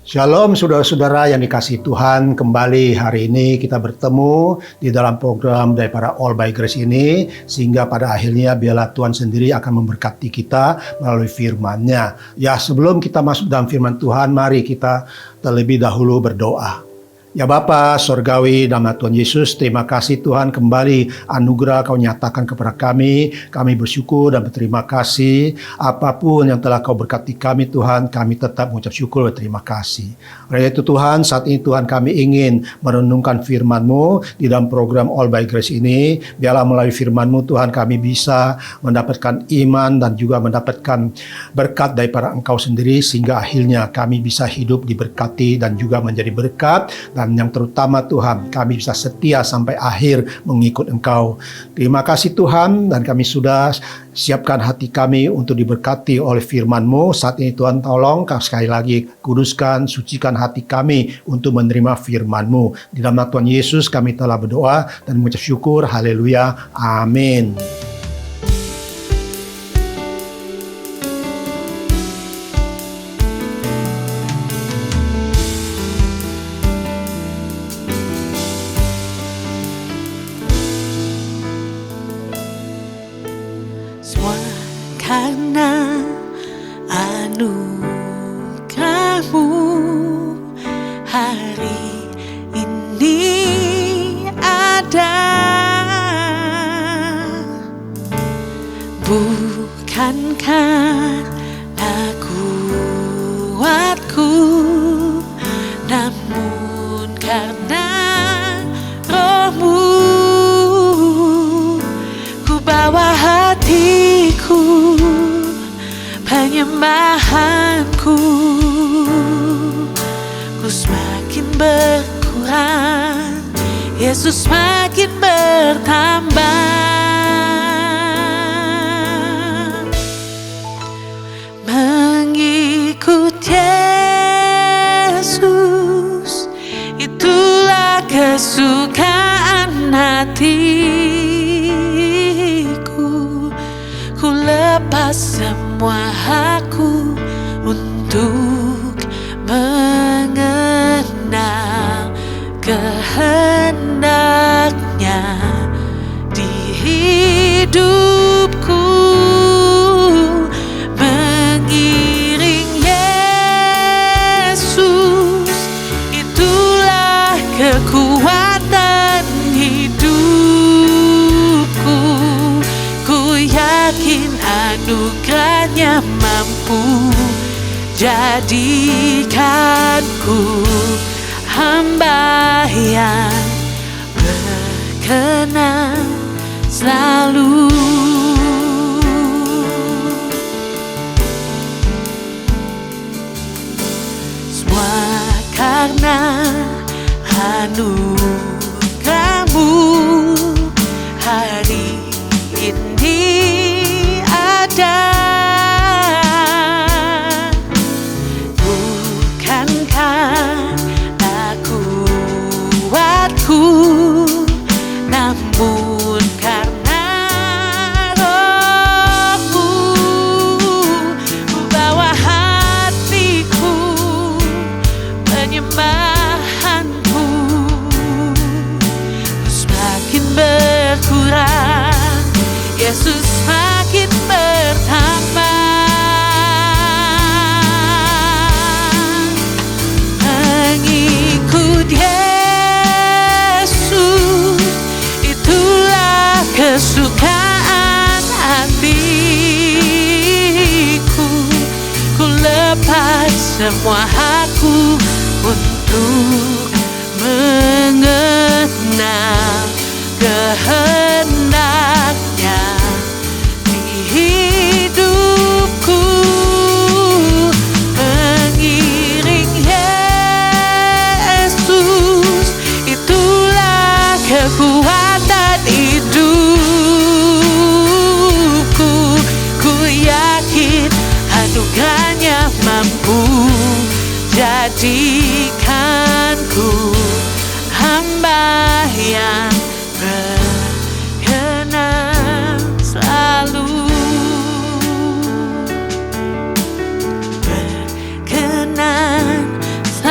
Shalom saudara-saudara yang dikasihi Tuhan, kembali hari ini kita bertemu di dalam program daripada All by Grace ini, sehingga pada akhirnya biarlah Tuhan sendiri akan memberkati kita melalui firman-Nya. Ya, sebelum kita masuk dalam firman Tuhan, mari kita terlebih dahulu berdoa. Ya Bapa Sorgawi, dalam nama Tuhan Yesus, terima kasih Tuhan kembali anugerah Kau nyatakan kepada kami. Kami bersyukur dan berterima kasih. Apapun yang telah Kau berkati kami Tuhan, kami tetap mengucap syukur dan terima kasih. Oleh itu Tuhan, saat ini Tuhan kami ingin merenungkan firman-Mu di dalam program All by Grace ini. Biarlah melalui firman-Mu Tuhan kami bisa mendapatkan iman dan juga mendapatkan berkat daripada Engkau sendiri, sehingga akhirnya kami bisa hidup diberkati dan juga menjadi berkat. Dan yang terutama Tuhan, kami bisa setia sampai akhir mengikut Engkau. Terima kasih Tuhan, dan kami sudah siapkan hati kami untuk diberkati oleh firman-Mu. Saat ini Tuhan tolong sekali lagi kuduskan, sucikan hati kami untuk menerima firman-Mu. Di dalam nama Tuhan Yesus kami telah berdoa dan mengucap syukur. Haleluya. Amin. Karena anugerah-Mu hari ini ada, bukankah kuatku, namun karena Roh-Mu ku bawa hatiku, penyembahanku, ku semakin berkurang, Yesus semakin bertambah. Mengikut Yesus, itulah kesukaan hatiku. Ku lepas semua hakku untuk mengenal kehendak-Nya di hidupku. Mengiring Yesus, itulah kekuatan hidupku. Ku yakin anugerah-Nya mampu jadikanku hamba yang berkenan selalu. Semua karena anugerah-Mu hari ini ada, bukankah kuatku, namun karena Roh-Mu ku bawa hatiku, penyembahanku, ku semakin berkurang, Yesus semakin bertambah. Mengikut Yesus, itulah kesukaan hatiku. Ku lepas semua hakku untuk mengenal kehendak-Nya di hidupku. Mengiring Yesus, itulah kekuatan hidupku. Ku yakin anugerah-Nya mampu jadikanku hamba yang berkenan selalu. Berkenan selalu.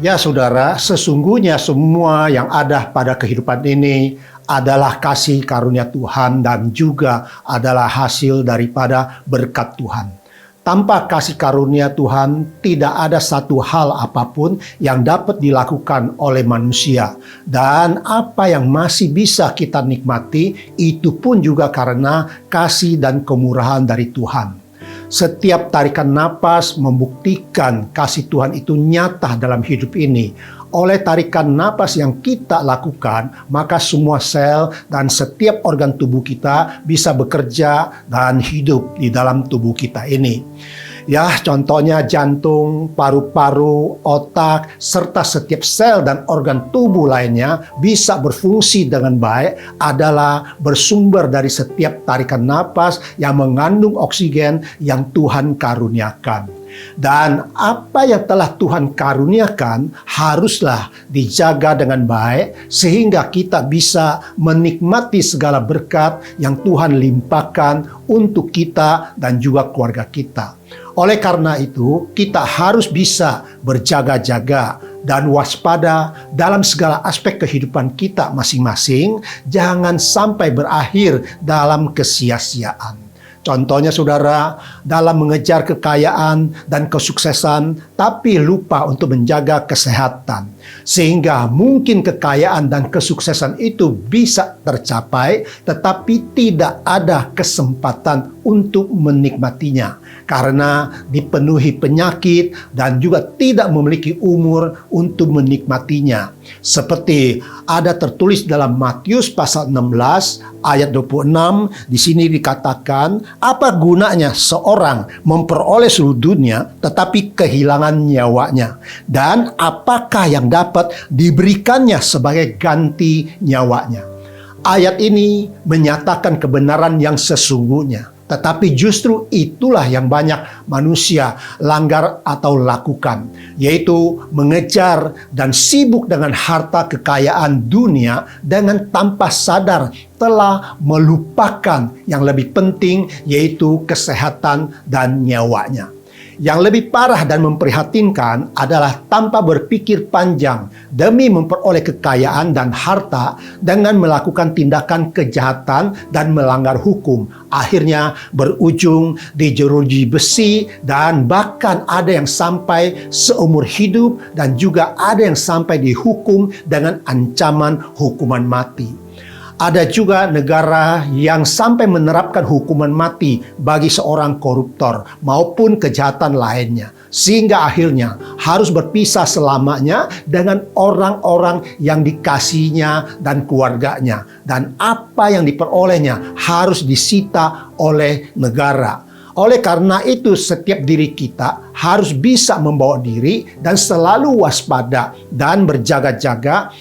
Ya saudara, sesungguhnya semua yang ada pada kehidupan ini adalah kasih karunia Tuhan dan juga adalah hasil daripada berkat Tuhan. Tanpa kasih karunia Tuhan, tidak ada satu hal apapun yang dapat dilakukan oleh manusia. Dan apa yang masih bisa kita nikmati, itu pun juga karena kasih dan kemurahan dari Tuhan. Setiap tarikan napas membuktikan kasih Tuhan itu nyata dalam hidup ini. Oleh tarikan napas yang kita lakukan, maka semua sel dan setiap organ tubuh kita bisa bekerja dan hidup di dalam tubuh kita ini. Ya, contohnya jantung, paru-paru, otak, serta setiap sel dan organ tubuh lainnya bisa berfungsi dengan baik adalah bersumber dari setiap tarikan napas yang mengandung oksigen yang Tuhan karuniakan. Dan apa yang telah Tuhan karuniakan haruslah dijaga dengan baik sehingga kita bisa menikmati segala berkat yang Tuhan limpahkan untuk kita dan juga keluarga kita. Oleh karena itu, kita harus bisa berjaga-jaga dan waspada dalam segala aspek kehidupan kita masing-masing, jangan sampai berakhir dalam kesia-siaan. Contohnya saudara, dalam mengejar kekayaan dan kesuksesan, tapi lupa untuk menjaga kesehatan. Sehingga mungkin kekayaan dan kesuksesan itu bisa tercapai, tetapi tidak ada kesempatan untuk menikmatinya. Karena dipenuhi penyakit dan juga tidak memiliki umur untuk menikmatinya. Seperti ada tertulis dalam Matius pasal 16 ayat 26, di sini dikatakan, apa gunanya seorang memperoleh seluruh dunia tetapi kehilangan nyawanya? Dan apakah yang dapat diberikannya sebagai ganti nyawanya? Ayat ini menyatakan kebenaran yang sesungguhnya. Tetapi justru itulah yang banyak manusia langgar atau lakukan, yaitu mengejar dan sibuk dengan harta kekayaan dunia dengan tanpa sadar telah melupakan yang lebih penting, yaitu kesehatan dan nyawanya. Yang lebih parah dan memprihatinkan adalah tanpa berpikir panjang demi memperoleh kekayaan dan harta dengan melakukan tindakan kejahatan dan melanggar hukum. Akhirnya berujung dijeruji besi dan bahkan ada yang sampai seumur hidup dan juga ada yang sampai dihukum dengan ancaman hukuman mati. Ada juga negara yang sampai menerapkan hukuman mati bagi seorang koruptor maupun kejahatan lainnya. Sehingga akhirnya harus berpisah selamanya dengan orang-orang yang dikasihinya dan keluarganya. Dan apa yang diperolehnya harus disita oleh negara. Oleh karena itu, setiap diri kita harus bisa membawa diri dan selalu waspada dan berjaga-jaga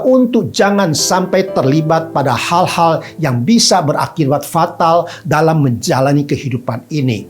untuk jangan sampai terlibat pada hal-hal yang bisa berakibat fatal dalam menjalani kehidupan ini.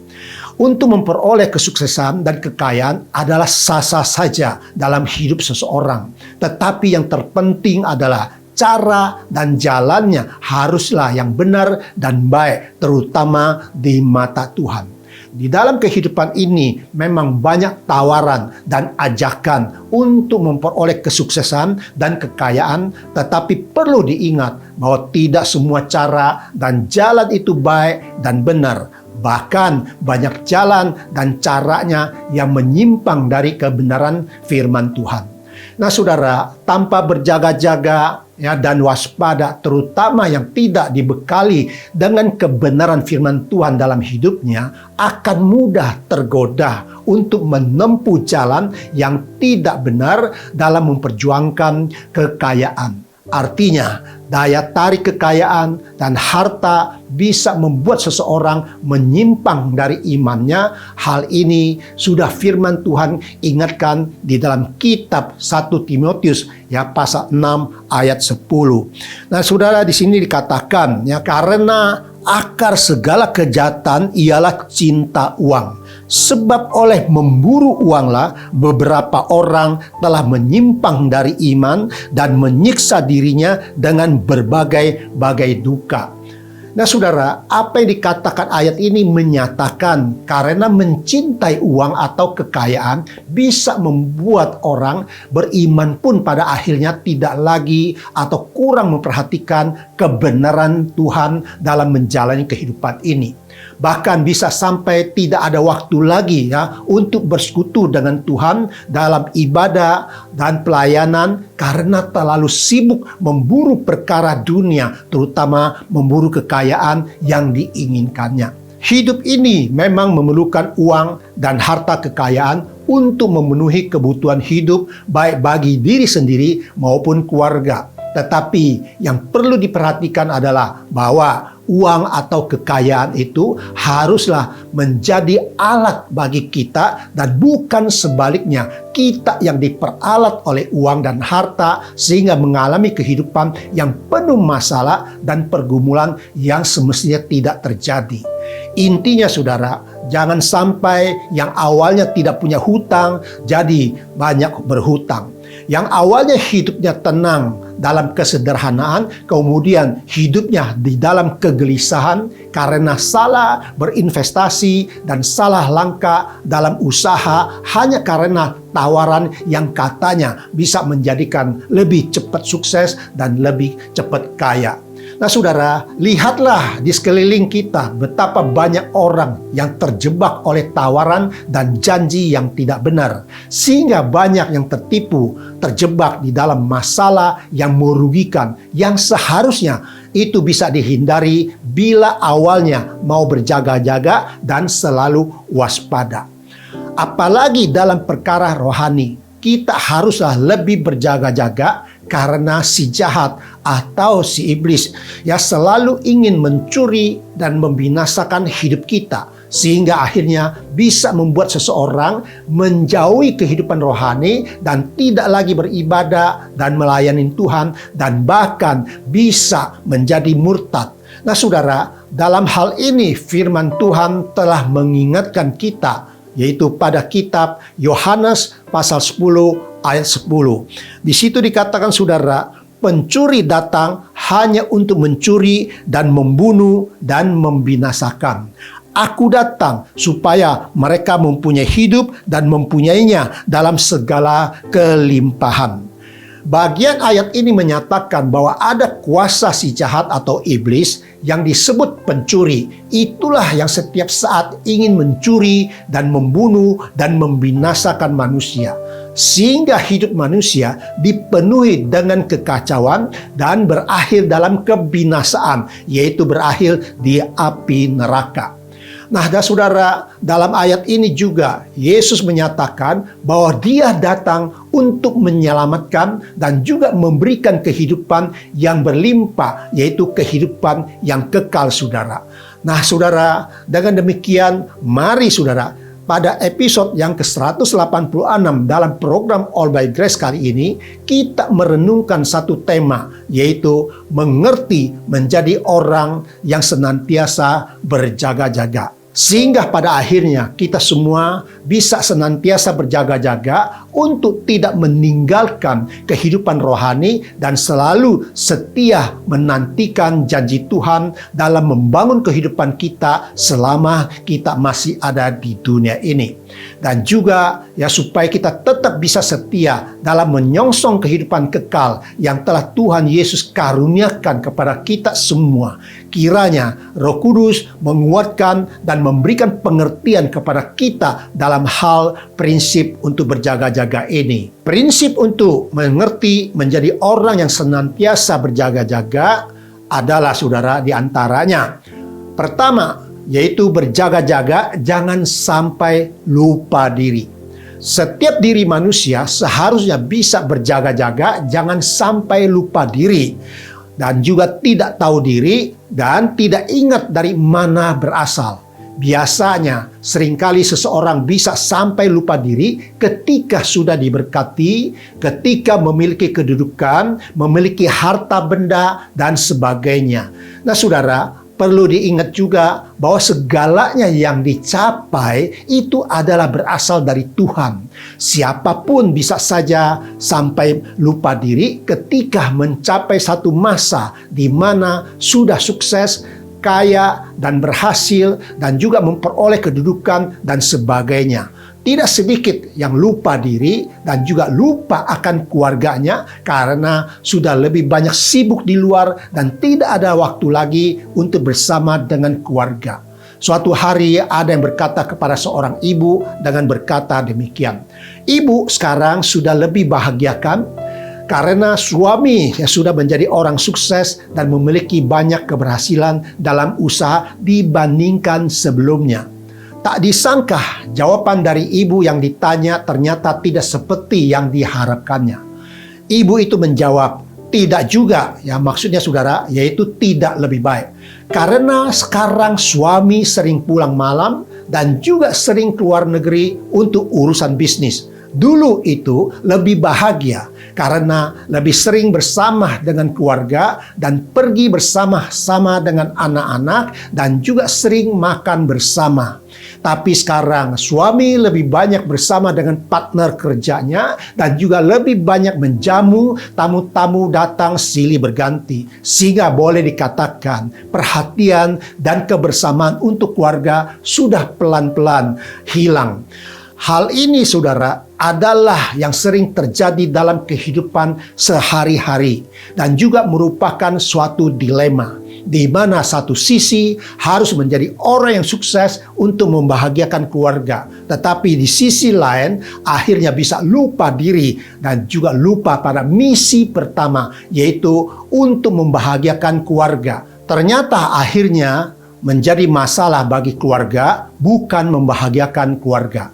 Untuk memperoleh kesuksesan dan kekayaan adalah sah-sah saja dalam hidup seseorang. Tetapi yang terpenting adalah cara dan jalannya haruslah yang benar dan baik, terutama di mata Tuhan. Di dalam kehidupan ini memang banyak tawaran dan ajakan untuk memperoleh kesuksesan dan kekayaan, tetapi perlu diingat bahwa tidak semua cara dan jalan itu baik dan benar. Bahkan banyak jalan dan caranya yang menyimpang dari kebenaran firman Tuhan. Nah saudara, tanpa berjaga-jaga dan waspada, terutama yang tidak dibekali dengan kebenaran firman Tuhan dalam hidupnya, akan mudah tergoda untuk menempuh jalan yang tidak benar dalam memperjuangkan kekayaan. Artinya, daya tarik kekayaan dan harta bisa membuat seseorang menyimpang dari imannya. Hal ini sudah firman Tuhan ingatkan di dalam kitab 1 Timotius pasal 6 ayat 10. Nah, saudara, di sini dikatakan karena akar segala kejahatan ialah cinta uang. Sebab oleh memburu uanglah beberapa orang telah menyimpang dari iman dan menyiksa dirinya dengan berbagai-bagai duka. Nah saudara, apa yang dikatakan ayat ini menyatakan karena mencintai uang atau kekayaan bisa membuat orang beriman pun pada akhirnya tidak lagi atau kurang memperhatikan kebenaran Tuhan dalam menjalani kehidupan ini. Bahkan bisa sampai tidak ada waktu lagi untuk bersekutu dengan Tuhan dalam ibadah dan pelayanan karena terlalu sibuk memburu perkara dunia, terutama memburu kekayaan yang diinginkannya. Hidup ini memang memerlukan uang dan harta kekayaan untuk memenuhi kebutuhan hidup baik bagi diri sendiri maupun keluarga. Tetapi yang perlu diperhatikan adalah bahwa uang atau kekayaan itu haruslah menjadi alat bagi kita dan bukan sebaliknya kita yang diperalat oleh uang dan harta sehingga mengalami kehidupan yang penuh masalah dan pergumulan yang semestinya tidak terjadi. Intinya saudara, jangan sampai yang awalnya tidak punya hutang jadi banyak berhutang. Yang awalnya hidupnya tenang dalam kesederhanaan, kemudian hidupnya di dalam kegelisahan karena salah berinvestasi dan salah langkah dalam usaha hanya karena tawaran yang katanya bisa menjadikan lebih cepat sukses dan lebih cepat kaya. Nah saudara, lihatlah di sekeliling kita betapa banyak orang yang terjebak oleh tawaran dan janji yang tidak benar. Sehingga banyak yang tertipu, terjebak di dalam masalah yang merugikan, yang seharusnya itu bisa dihindari bila awalnya mau berjaga-jaga dan selalu waspada. Apalagi dalam perkara rohani, kita haruslah lebih berjaga-jaga karena si jahat atau si iblis selalu ingin mencuri dan membinasakan hidup kita sehingga akhirnya bisa membuat seseorang menjauhi kehidupan rohani dan tidak lagi beribadah dan melayani Tuhan dan bahkan bisa menjadi murtad. Nah saudara, dalam hal ini firman Tuhan telah mengingatkan kita, yaitu pada kitab Yohanes pasal 10 ayat 10. Di situ dikatakan saudara, pencuri datang hanya untuk mencuri dan membunuh dan membinasakan. Aku datang supaya mereka mempunyai hidup dan mempunyainya dalam segala kelimpahan. Bagian ayat ini menyatakan bahwa ada kuasa si jahat atau iblis yang disebut pencuri. Itulah yang setiap saat ingin mencuri dan membunuh dan membinasakan manusia. Sehingga hidup manusia dipenuhi dengan kekacauan dan berakhir dalam kebinasaan, yaitu berakhir di api neraka. Nah, saudara, dalam ayat ini juga Yesus menyatakan bahwa Dia datang untuk menyelamatkan dan juga memberikan kehidupan yang berlimpah, yaitu kehidupan yang kekal, saudara. Nah, saudara, dengan demikian, mari saudara, pada episode yang ke-186 dalam program All by Grace kali ini, kita merenungkan satu tema, yaitu mengerti menjadi orang yang senantiasa berjaga-jaga. Sehingga pada akhirnya kita semua bisa senantiasa berjaga-jaga untuk tidak meninggalkan kehidupan rohani dan selalu setia menantikan janji Tuhan dalam membangun kehidupan kita selama kita masih ada di dunia ini. Dan juga supaya kita tetap bisa setia dalam menyongsong kehidupan kekal yang telah Tuhan Yesus karuniakan kepada kita semua. Kiranya Roh Kudus menguatkan dan memberikan pengertian kepada kita dalam hal prinsip untuk berjaga-jaga ini. Prinsip untuk mengerti menjadi orang yang senantiasa berjaga-jaga adalah saudara diantaranya. Pertama, yaitu berjaga-jaga jangan sampai lupa diri. Setiap diri manusia seharusnya bisa berjaga-jaga, jangan sampai lupa diri. Dan juga tidak tahu diri dan tidak ingat dari mana berasal. Biasanya seringkali seseorang bisa sampai lupa diri ketika sudah diberkati, ketika memiliki kedudukan, memiliki harta benda dan sebagainya. Nah saudara, perlu diingat juga bahwa segalanya yang dicapai itu adalah berasal dari Tuhan. Siapapun bisa saja sampai lupa diri ketika mencapai satu masa di mana sudah sukses, kaya dan berhasil dan juga memperoleh kedudukan dan sebagainya. Tidak sedikit yang lupa diri dan juga lupa akan keluarganya karena sudah lebih banyak sibuk di luar dan tidak ada waktu lagi untuk bersama dengan keluarga. Suatu hari ada yang berkata kepada seorang ibu dengan berkata demikian, "Ibu sekarang sudah lebih bahagia kan? Karena suami yang sudah menjadi orang sukses dan memiliki banyak keberhasilan dalam usaha dibandingkan sebelumnya." Tak disangka jawaban dari ibu yang ditanya ternyata tidak seperti yang diharapkannya. Ibu itu menjawab, "Tidak juga," ya maksudnya saudara, yaitu tidak lebih baik. Karena sekarang suami sering pulang malam dan juga sering keluar negeri untuk urusan bisnis. Dulu itu lebih bahagia karena lebih sering bersama dengan keluarga dan pergi bersama-sama dengan anak-anak dan juga sering makan bersama. Tapi sekarang suami lebih banyak bersama dengan partner kerjanya dan juga lebih banyak menjamu tamu-tamu datang silih berganti. Sehingga boleh dikatakan perhatian dan kebersamaan untuk keluarga sudah pelan-pelan hilang. Hal ini saudara adalah yang sering terjadi dalam kehidupan sehari-hari dan juga merupakan suatu dilema di mana satu sisi harus menjadi orang yang sukses untuk membahagiakan keluarga, tetapi di sisi lain akhirnya bisa lupa diri dan juga lupa pada misi pertama, yaitu untuk membahagiakan keluarga. Ternyata akhirnya menjadi masalah bagi keluarga, bukan membahagiakan keluarga.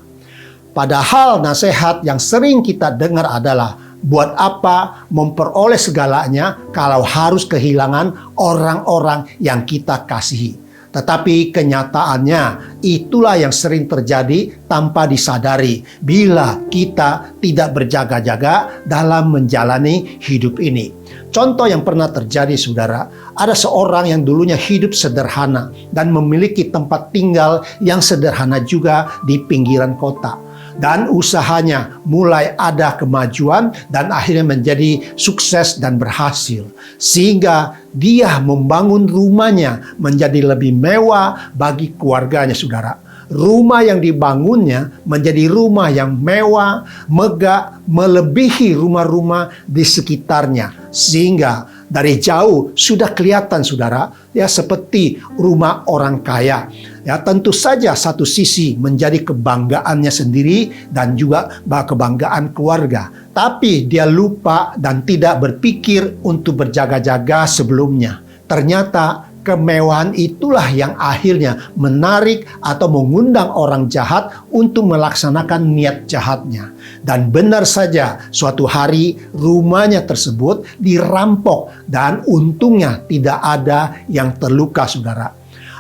Padahal nasihat yang sering kita dengar adalah, buat apa memperoleh segalanya kalau harus kehilangan orang-orang yang kita kasihi. Tetapi kenyataannya itulah yang sering terjadi tanpa disadari bila kita tidak berjaga-jaga dalam menjalani hidup ini. Contoh yang pernah terjadi saudara, ada seorang yang dulunya hidup sederhana dan memiliki tempat tinggal yang sederhana juga di pinggiran kota. Dan usahanya mulai ada kemajuan dan akhirnya menjadi sukses dan berhasil. Sehingga dia membangun rumahnya menjadi lebih mewah bagi keluarganya saudara. Rumah yang dibangunnya menjadi rumah yang mewah, megah, melebihi rumah-rumah di sekitarnya. Sehingga dari jauh sudah kelihatan saudara, ya seperti rumah orang kaya. Ya tentu saja satu sisi menjadi kebanggaannya sendiri dan juga kebanggaan keluarga. Tapi dia lupa dan tidak berpikir untuk berjaga-jaga sebelumnya. Ternyata kemewahan itulah yang akhirnya menarik atau mengundang orang jahat untuk melaksanakan niat jahatnya. Dan benar saja suatu hari rumahnya tersebut dirampok dan untungnya tidak ada yang terluka saudara.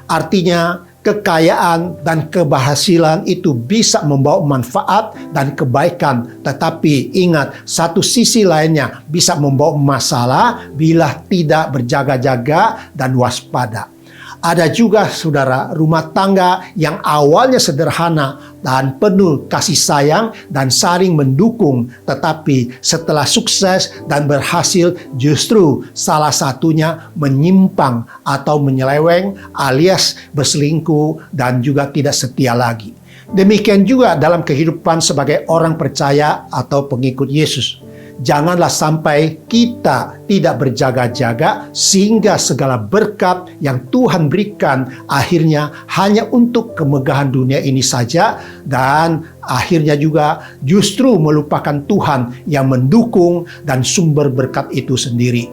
Artinya kekayaan dan keberhasilan itu bisa membawa manfaat dan kebaikan. Tetapi ingat, satu sisi lainnya bisa membawa masalah bila tidak berjaga-jaga dan waspada. Ada juga saudara rumah tangga yang awalnya sederhana dan penuh kasih sayang dan saling mendukung. Tetapi setelah sukses dan berhasil justru salah satunya menyimpang atau menyeleweng alias berselingkuh dan juga tidak setia lagi. Demikian juga dalam kehidupan sebagai orang percaya atau pengikut Yesus. Janganlah sampai kita tidak berjaga-jaga sehingga segala berkat yang Tuhan berikan akhirnya hanya untuk kemegahan dunia ini saja dan akhirnya juga justru melupakan Tuhan yang mendukung dan sumber berkat itu sendiri.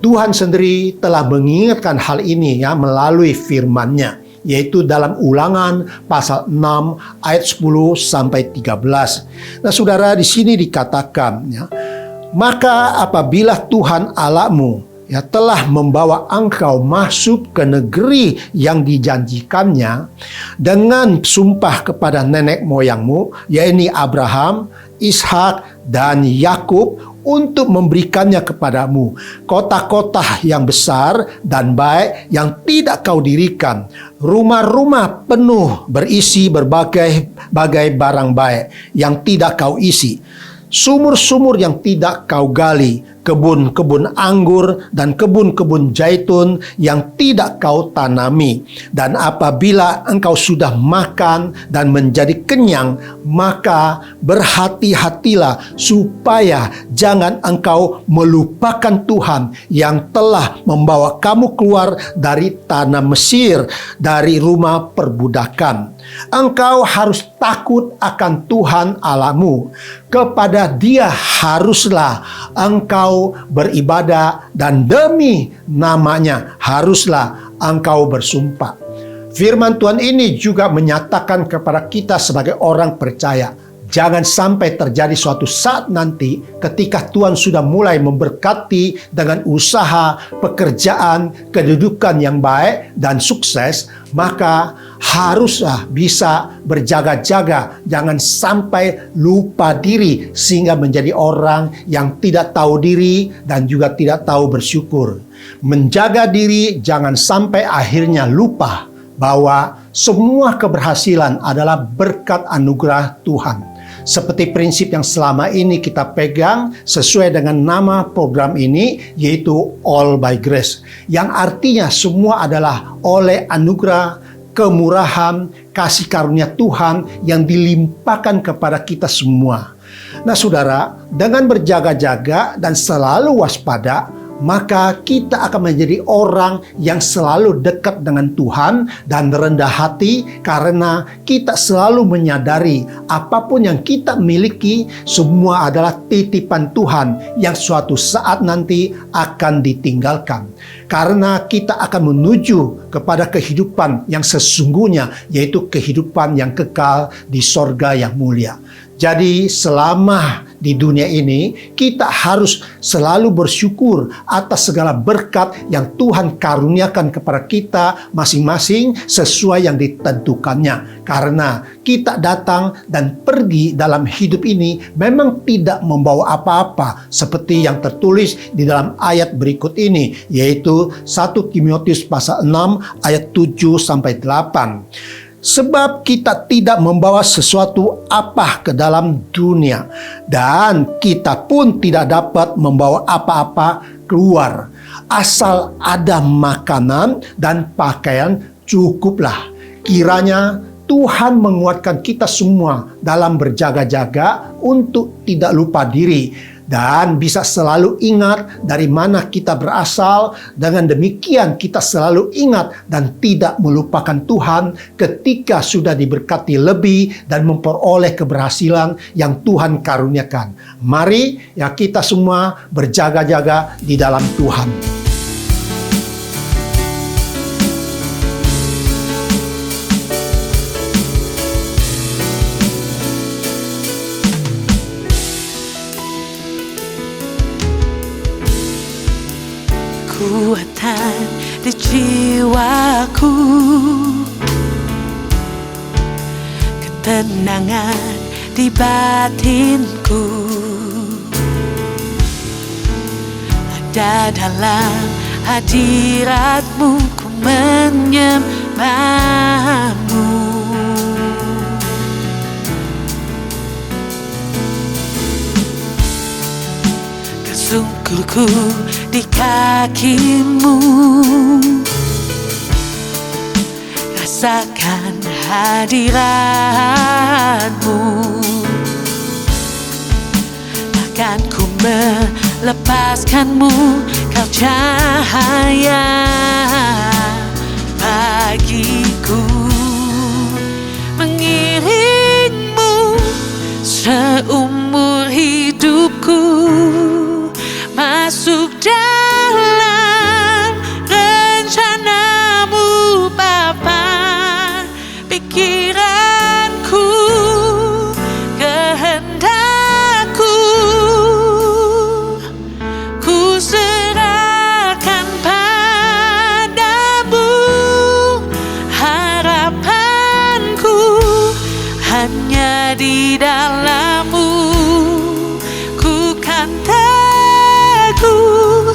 Tuhan sendiri telah mengingatkan hal ini ya melalui firman-Nya, yaitu dalam Ulangan pasal 6 ayat 10 sampai 13. Nah, saudara, di sini dikatakan ya, maka apabila Tuhan Allahmu ya telah membawa engkau masuk ke negeri yang dijanjikannya dengan sumpah kepada nenek moyangmu, yaitu Abraham, Ishak, dan Yakub, untuk memberikannya kepadamu kota-kota yang besar dan baik yang tidak kau dirikan, rumah-rumah penuh berisi berbagai barang baik yang tidak kau isi, sumur-sumur yang tidak kau gali, kebun-kebun anggur dan kebun-kebun zaitun yang tidak kau tanami. Dan apabila engkau sudah makan dan menjadi kenyang, maka berhati-hatilah supaya jangan engkau melupakan Tuhan yang telah membawa kamu keluar dari tanah Mesir, dari rumah perbudakan. Engkau harus takut akan Tuhan Allahmu. Kepada Dia haruslah engkau beribadah dan demi namanya haruslah engkau bersumpah. Firman Tuhan ini juga menyatakan kepada kita sebagai orang percaya, jangan sampai terjadi suatu saat nanti ketika Tuhan sudah mulai memberkati dengan usaha, pekerjaan, kedudukan yang baik dan sukses, maka haruslah bisa berjaga-jaga, jangan sampai lupa diri sehingga menjadi orang yang tidak tahu diri dan juga tidak tahu bersyukur. Menjaga diri jangan sampai akhirnya lupa bahwa semua keberhasilan adalah berkat anugerah Tuhan. Seperti prinsip yang selama ini kita pegang sesuai dengan nama program ini, yaitu All by Grace, yang artinya semua adalah oleh anugerah, kemurahan, kasih karunia Tuhan yang dilimpahkan kepada kita semua. Nah saudara, dengan berjaga-jaga dan selalu waspada, maka kita akan menjadi orang yang selalu dekat dengan Tuhan dan rendah hati, karena kita selalu menyadari apapun yang kita miliki semua adalah titipan Tuhan yang suatu saat nanti akan ditinggalkan. Karena kita akan menuju kepada kehidupan yang sesungguhnya, yaitu kehidupan yang kekal di sorga yang mulia. Jadi selama di dunia ini, kita harus selalu bersyukur atas segala berkat yang Tuhan karuniakan kepada kita masing-masing sesuai yang ditentukannya. Karena kita datang dan pergi dalam hidup ini memang tidak membawa apa-apa, seperti yang tertulis di dalam ayat berikut ini, yaitu 1 Timotius pasal 6 ayat 7-8. Sebab kita tidak membawa sesuatu apa ke dalam dunia, dan kita pun tidak dapat membawa apa-apa keluar. Asal ada makanan dan pakaian cukuplah. Kiranya Tuhan menguatkan kita semua dalam berjaga-jaga untuk tidak lupa diri dan bisa selalu ingat dari mana kita berasal. Dengan demikian kita selalu ingat dan tidak melupakan Tuhan ketika sudah diberkati lebih dan memperoleh keberhasilan yang Tuhan karuniakan. Mari ya kita semua berjaga-jaga di dalam Tuhan. Kekuatan di jiwaku, ketenangan di batinku, ada dalam hadirat-Mu, ku menyembah-Mu. Sungguhku di kaki-Mu, rasakan hadirat-Mu, takkan ku melepaskan-Mu, Kau cahaya bagiku, mengiring-Mu seumur hidupku, masuk dalam rencana-Mu Bapa. Pikiranku, kehendakku, ku serahkan padamu. Harapanku hanya di dalam-Mu, ku kan teguh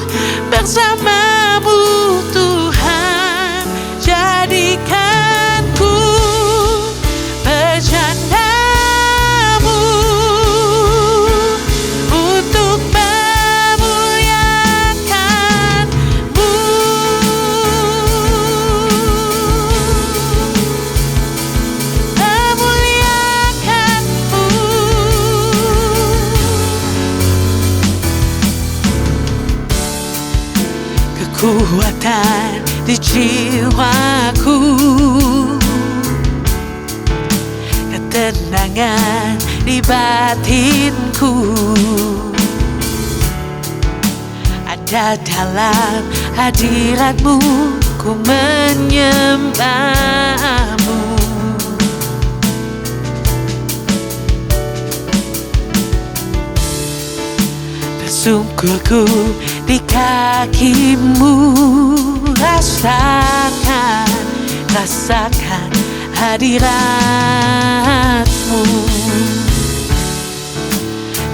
kekuatan di jiwaku, ketenangan di batinku, ada dalam hadiratmu, ku menyembahmu. Tersungkurku di kakimu, rasakan hadiratmu.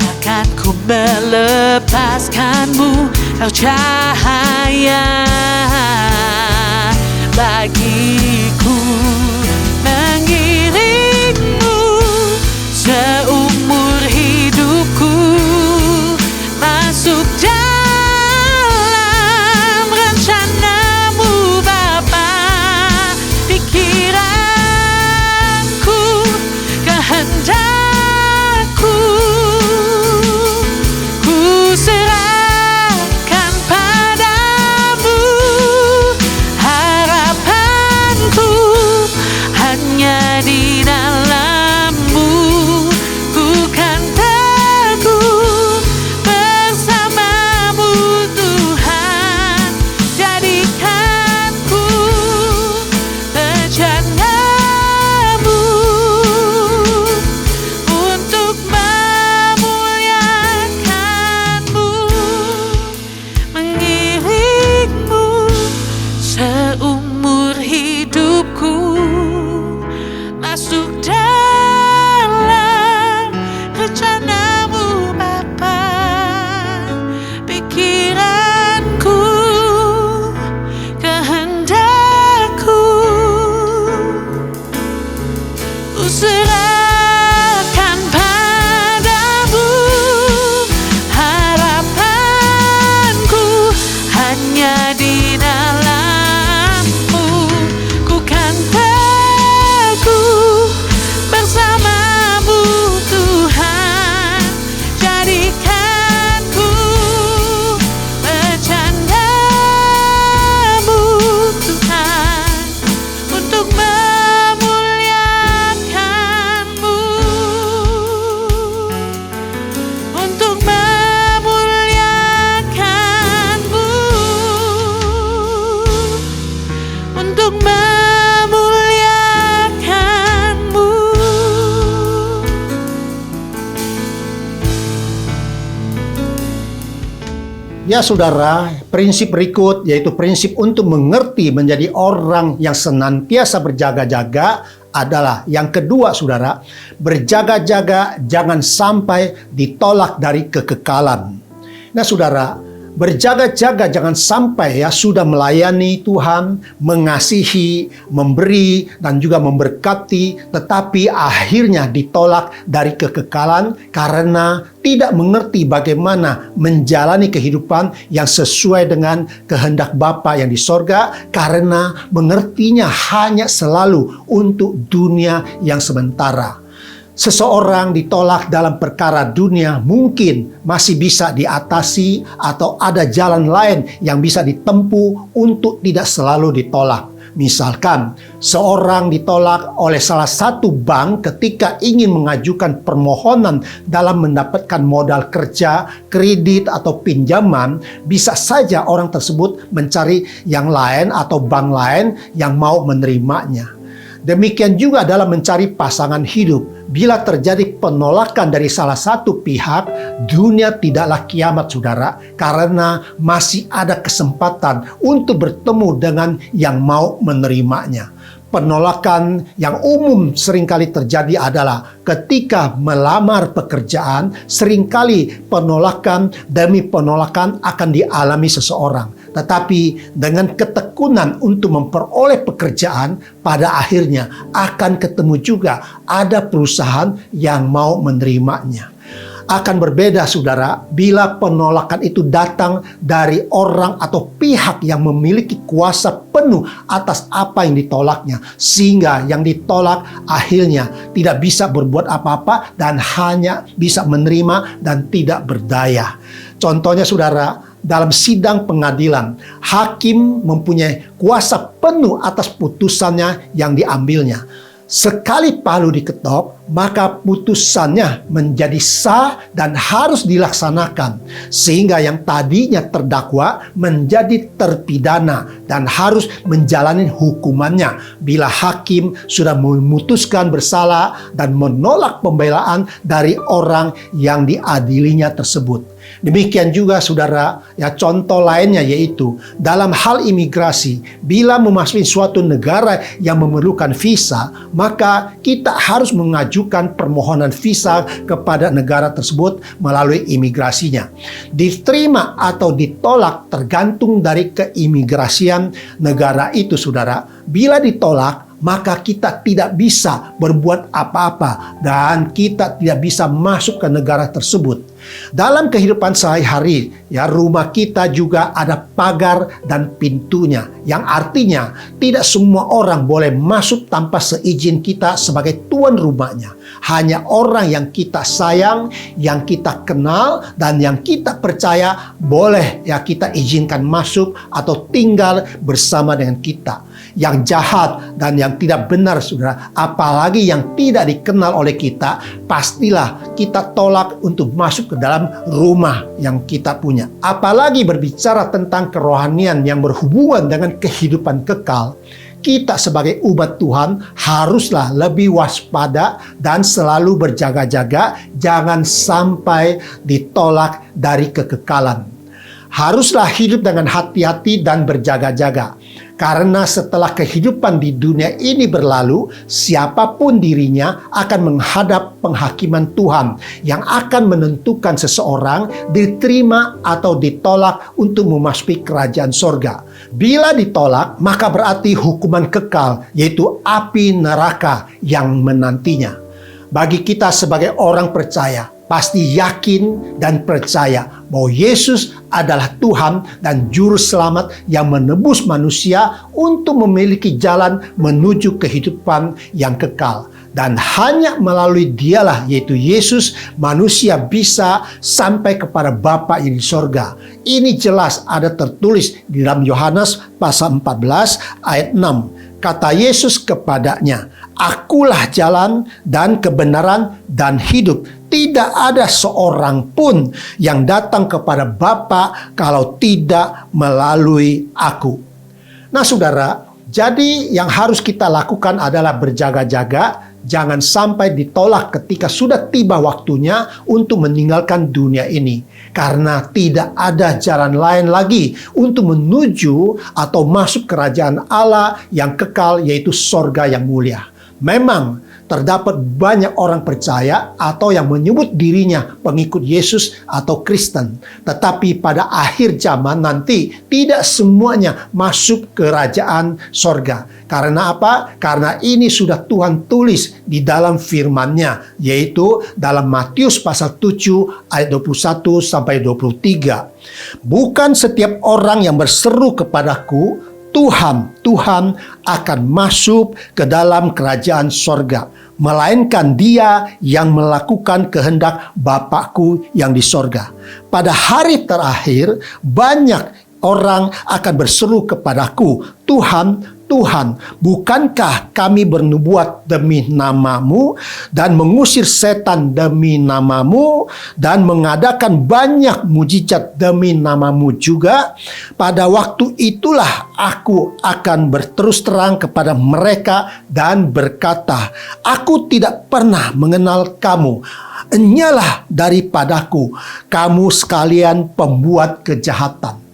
Takkan ku melepaskanmu, kau cahaya bagiku, mengiringmu seumur hidupku, masuk dalam rencanamu Bapa. Pikiranku, kehendakku, ku serahkan padamu. Harapanku hanya di dalam-Mu, ku kan teguh bersama-Mu Tuhan. Jadikanku bejana-Mu untuk memuliakan-Mu, mengiringmu seumur hidupku, masuk dalam rencana-Mu Bapa. Pikiranku, kehendakku, ku serahkan padamu. Harapanku hanya di dalam-Mu, ku kan teguh bersama-Mu Tuhan. Jadikanku bejana-Mu Tuhan, untuk memuliakan-Mu, untuk memuliakan-Mu, untuk memuliakan-Mu. Ya saudara, prinsip berikut yaitu prinsip untuk mengerti menjadi orang yang senantiasa berjaga-jaga adalah yang kedua saudara, berjaga-jaga jangan sampai ditolak dari kekekalan. Nah saudara, berjaga-jaga jangan sampai sudah melayani Tuhan, mengasihi, memberi, dan juga memberkati, tetapi akhirnya ditolak dari kekekalan karena tidak mengerti bagaimana menjalani kehidupan yang sesuai dengan kehendak Bapa yang di sorga, karena mengertinya hanya selalu untuk dunia yang sementara. Seseorang ditolak dalam perkara dunia mungkin masih bisa diatasi atau ada jalan lain yang bisa ditempuh untuk tidak selalu ditolak. Misalkan, seorang ditolak oleh salah satu bank ketika ingin mengajukan permohonan dalam mendapatkan modal kerja, kredit, atau pinjaman, bisa saja orang tersebut mencari yang lain atau bank lain yang mau menerimanya. Demikian juga dalam mencari pasangan hidup. Bila terjadi penolakan dari salah satu pihak, dunia tidaklah kiamat saudara, karena masih ada kesempatan untuk bertemu dengan yang mau menerimanya. Penolakan yang umum seringkali terjadi adalah ketika melamar pekerjaan, seringkali penolakan demi penolakan akan dialami seseorang. Tetapi dengan ketekunan untuk memperoleh pekerjaan, pada akhirnya akan ketemu juga ada perusahaan yang mau menerimanya. Akan berbeda saudara bila penolakan itu datang dari orang atau pihak yang memiliki kuasa penuh atas apa yang ditolaknya, sehingga yang ditolak akhirnya tidak bisa berbuat apa-apa dan hanya bisa menerima dan tidak berdaya. Contohnya saudara, dalam sidang pengadilan, hakim mempunyai kuasa penuh atas putusannya yang diambilnya. Sekali palu diketok, maka putusannya menjadi sah dan harus dilaksanakan. Sehingga yang tadinya terdakwa menjadi terpidana dan harus menjalani hukumannya bila hakim sudah memutuskan bersalah dan menolak pembelaan dari orang yang diadilinya tersebut. Demikian juga saudara, ya contoh lainnya yaitu dalam hal imigrasi, bila memasuki suatu negara yang memerlukan visa, maka kita harus mengajukan permohonan visa kepada negara tersebut melalui imigrasinya. Diterima atau ditolak tergantung dari keimigrasian negara itu saudara. Bila ditolak, maka kita tidak bisa berbuat apa-apa dan kita tidak bisa masuk ke negara tersebut. Dalam kehidupan sehari-hari, ya rumah kita juga ada pagar dan pintunya, yang artinya tidak semua orang boleh masuk tanpa seizin kita sebagai tuan rumahnya. Hanya orang yang kita sayang, yang kita kenal, dan yang kita percaya boleh ya kita izinkan masuk atau tinggal bersama dengan kita. Yang jahat dan yang tidak benar, saudara, apalagi yang tidak dikenal oleh kita, pastilah kita tolak untuk masuk ke dalam rumah yang kita punya. Apalagi berbicara tentang kerohanian yang berhubungan dengan kehidupan kekal, kita sebagai umat Tuhan haruslah lebih waspada dan selalu berjaga-jaga, jangan sampai ditolak dari kekekalan. Haruslah hidup dengan hati-hati dan berjaga-jaga. Karena setelah kehidupan di dunia ini berlalu, siapapun dirinya akan menghadap penghakiman Tuhan yang akan menentukan seseorang diterima atau ditolak untuk memasuki kerajaan sorga. Bila ditolak, maka berarti hukuman kekal, yaitu api neraka yang menantinya. Bagi kita sebagai orang percaya, pasti yakin dan percaya bahwa Yesus adalah Tuhan dan Juru Selamat yang menebus manusia untuk memiliki jalan menuju kehidupan yang kekal. Dan hanya melalui Dialah, yaitu Yesus, manusia bisa sampai kepada Bapa yang di sorga. Ini jelas ada tertulis di dalam Yohanes pasal 14 ayat 6. Kata Yesus kepadanya, "Akulah jalan dan kebenaran dan hidup. Tidak ada seorang pun yang datang kepada Bapa kalau tidak melalui Aku." Nah saudara, jadi yang harus kita lakukan adalah berjaga-jaga. Jangan sampai ditolak ketika sudah tiba waktunya untuk meninggalkan dunia ini. Karena tidak ada jalan lain lagi untuk menuju atau masuk kerajaan Allah yang kekal, yaitu sorga yang mulia. Memang terdapat banyak orang percaya atau yang menyebut dirinya pengikut Yesus atau Kristen. Tetapi pada akhir zaman nanti tidak semuanya masuk kerajaan sorga. Karena apa? Karena ini sudah Tuhan tulis di dalam firman-Nya, yaitu dalam Matius pasal 7 ayat 21 sampai 23. Bukan setiap orang yang berseru kepadaku, Tuhan, Tuhan, akan masuk ke dalam kerajaan sorga, melainkan dia yang melakukan kehendak Bapakku yang di sorga. Pada hari terakhir, banyak orang akan berseru kepadaku, Tuhan, Tuhan, bukankah kami bernubuat demi namamu dan mengusir setan demi namamu dan mengadakan banyak mujizat demi namamu juga? Pada waktu itulah aku akan berterus terang kepada mereka dan berkata, aku tidak pernah mengenal kamu. Enyalah daripadaku, kamu sekalian pembuat kejahatan.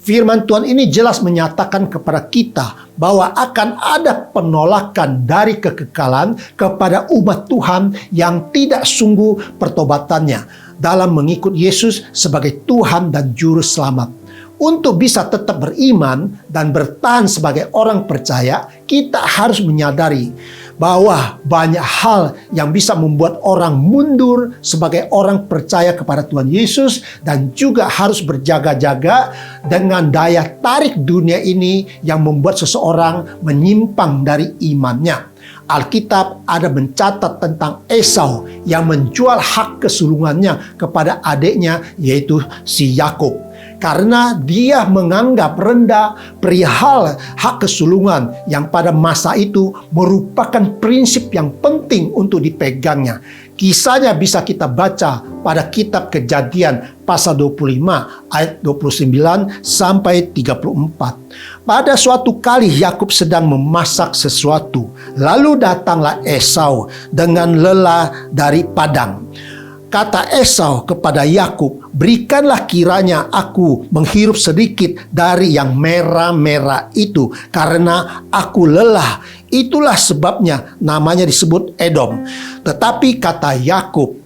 Firman Tuhan ini jelas menyatakan kepada kita bahwa akan ada penolakan dari kekekalan kepada umat Tuhan yang tidak sungguh pertobatannya dalam mengikut Yesus sebagai Tuhan dan Juru Selamat. Untuk bisa tetap beriman dan bertahan sebagai orang percaya, kita harus menyadari bahwa banyak hal yang bisa membuat orang mundur sebagai orang percaya kepada Tuhan Yesus, dan juga harus berjaga-jaga dengan daya tarik dunia ini yang membuat seseorang menyimpang dari imannya. Alkitab ada mencatat tentang Esau yang menjual hak kesulungannya kepada adiknya, yaitu si Yakub. karena dia menganggap rendah perihal hak kesulungan yang pada masa itu merupakan prinsip yang penting untuk dipegangnya. Kisahnya bisa kita baca pada kitab Kejadian pasal 25 ayat 29 sampai 34. Pada suatu kali Yakub sedang memasak sesuatu, lalu datanglah Esau dengan lelah dari padang. Kata Esau kepada Yakub, "Berikanlah kiranya aku menghirup sedikit dari yang merah-merah itu, karena aku lelah." Itulah sebabnya namanya disebut Edom. Tetapi kata Yakub,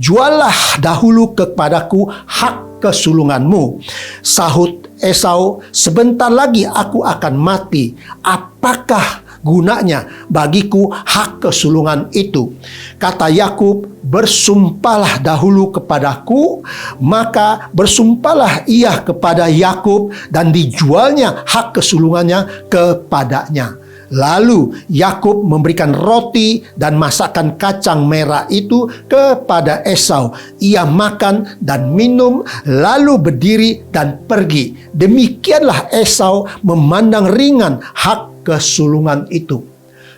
"Juallah dahulu kepadaku hak kesulunganmu." Sahut Esau, "Sebentar lagi aku akan mati. Apakah gunanya bagiku hak kesulungan itu?" Kata Yakub, "Bersumpahlah dahulu kepadaku." Maka bersumpahlah ia kepada Yakub, dan dijualnya hak kesulungannya kepadanya. Lalu Yakub memberikan roti dan masakan kacang merah itu kepada Esau. Ia makan dan minum, lalu berdiri dan pergi. Demikianlah Esau memandang ringan hak kesulungan itu.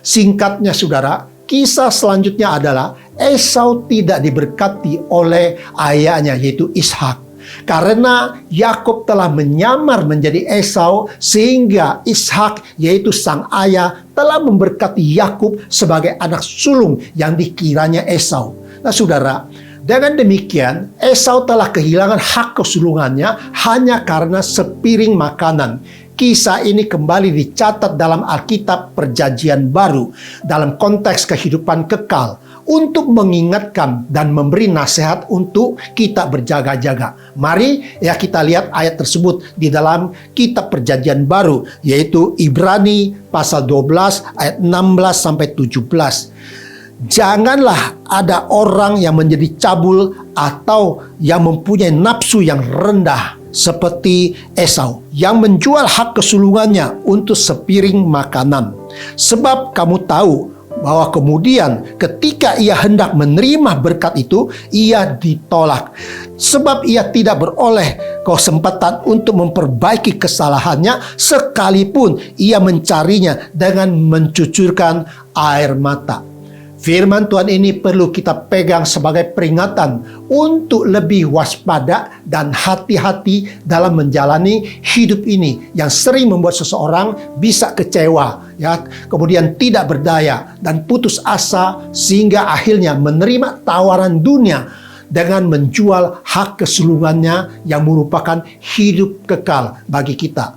Singkatnya saudara, kisah selanjutnya adalah Esau tidak diberkati oleh ayahnya, yaitu Ishak. Karena Yakub telah menyamar menjadi Esau, sehingga Ishak, yaitu sang ayah, telah memberkati Yakub sebagai anak sulung yang dikiranya Esau. Nah saudara, dengan demikian Esau telah kehilangan hak kesulungannya hanya karena sepiring makanan. Kisah ini kembali dicatat dalam Alkitab Perjanjian Baru dalam konteks kehidupan kekal, untuk mengingatkan dan memberi nasihat untuk kita berjaga-jaga. Mari kita lihat ayat tersebut di dalam kitab Perjanjian Baru, yaitu Ibrani pasal 12 ayat 16 sampai 17. Janganlah ada orang yang menjadi cabul atau yang mempunyai nafsu yang rendah seperti Esau, yang menjual hak kesulungannya untuk sepiring makanan. Sebab kamu tahu bahwa kemudian ketika ia hendak menerima berkat itu, ia ditolak. Sebab ia tidak beroleh kesempatan untuk memperbaiki kesalahannya, sekalipun ia mencarinya dengan mencucurkan air mata. Firman Tuhan ini perlu kita pegang sebagai peringatan untuk lebih waspada dan hati-hati dalam menjalani hidup ini yang sering membuat seseorang bisa kecewa, kemudian tidak berdaya dan putus asa, sehingga akhirnya menerima tawaran dunia dengan menjual hak kesulungannya yang merupakan hidup kekal bagi kita.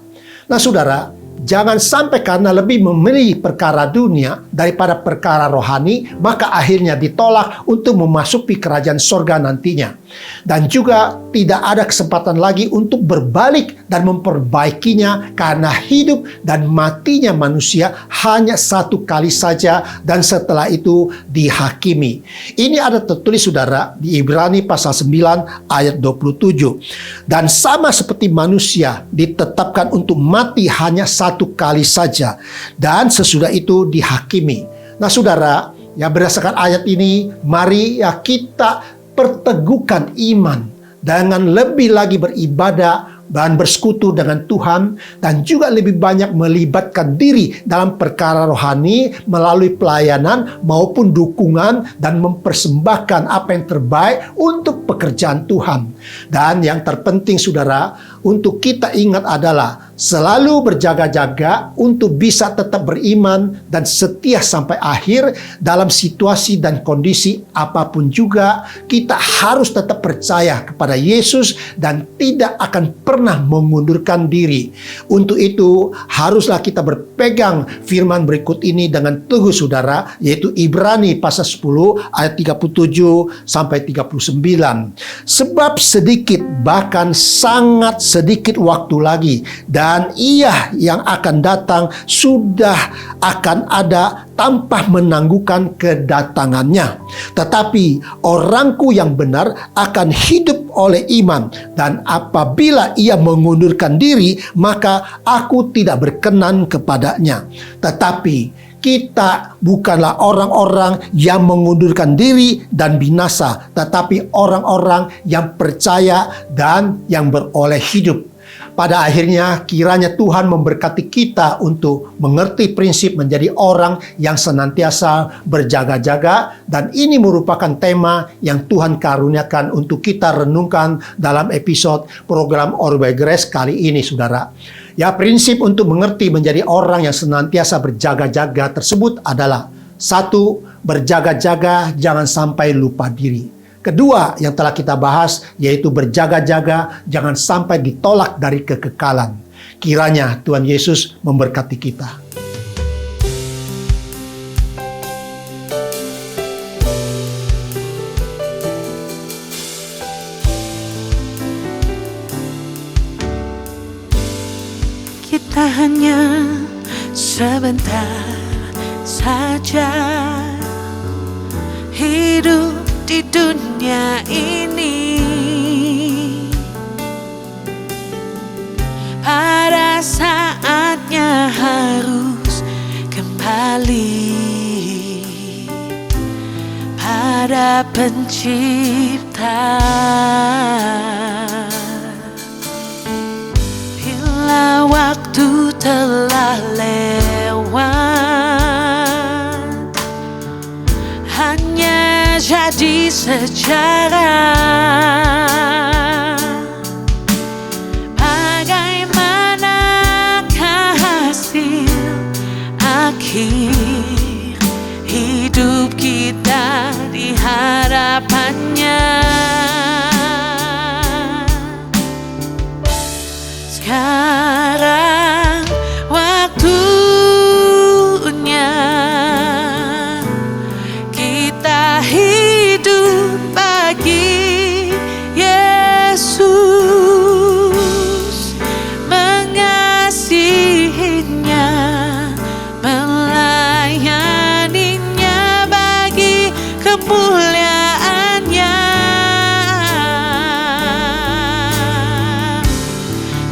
Nah saudara, jangan sampai karena lebih memilih perkara dunia daripada perkara rohani, maka akhirnya ditolak untuk memasuki kerajaan sorga nantinya. Dan juga tidak ada kesempatan lagi untuk berbalik dan memperbaikinya, karena hidup dan matinya manusia hanya satu kali saja, dan setelah itu dihakimi. Ini ada tertulis saudara di Ibrani pasal 9 ayat 27. Dan sama seperti manusia ditetapkan untuk mati hanya satu kali saja, dan sesudah itu dihakimi. Nah saudara, berdasarkan ayat ini, mari kita perteguhkan iman dengan lebih lagi beribadah dan bersekutu dengan Tuhan, dan juga lebih banyak melibatkan diri dalam perkara rohani melalui pelayanan maupun dukungan, dan mempersembahkan apa yang terbaik untuk pekerjaan Tuhan. Dan yang terpenting saudara, untuk kita ingat adalah selalu berjaga-jaga untuk bisa tetap beriman dan setia sampai akhir dalam situasi dan kondisi apapun juga. Kita harus tetap percaya kepada Yesus dan tidak akan pernah mengundurkan diri. Untuk itu haruslah kita berpegang firman berikut ini dengan teguh saudara, yaitu Ibrani pasal 10 ayat 37 sampai 39. Sebab sedikit, bahkan sangat sedikit waktu lagi, dan Ia yang akan datang sudah akan ada tanpa menangguhkan kedatangannya. Tetapi orangku yang benar akan hidup oleh iman, dan apabila ia mengundurkan diri, maka aku tidak berkenan kepadanya. Tetapi Kita bukanlah orang-orang yang mengundurkan diri dan binasa, tetapi orang-orang yang percaya dan yang beroleh hidup. Pada akhirnya kiranya Tuhan memberkati kita untuk mengerti prinsip menjadi orang yang senantiasa berjaga-jaga, dan ini merupakan tema yang Tuhan karuniakan untuk kita renungkan dalam episode program All by Grace kali ini, saudara. Ya, prinsip untuk mengerti menjadi orang yang senantiasa berjaga-jaga tersebut adalah: 1. Berjaga-jaga, jangan sampai lupa diri. Kedua yang telah kita bahas yaitu berjaga-jaga, jangan sampai ditolak dari kekekalan. Kiranya Tuhan Yesus memberkati kita. Kita hanya sebentar saja hidup di dunia ini. Pada saatnya harus kembali pada Pencipta. Bila waktu telah lewat, hanya jadi sejarah. Bagaimanakah hasil akhir hidup kita di hadapannya? Sekarang waktunya kita hidup bagi Yesus, mengasihinya, melayaninya bagi kemuliaannya.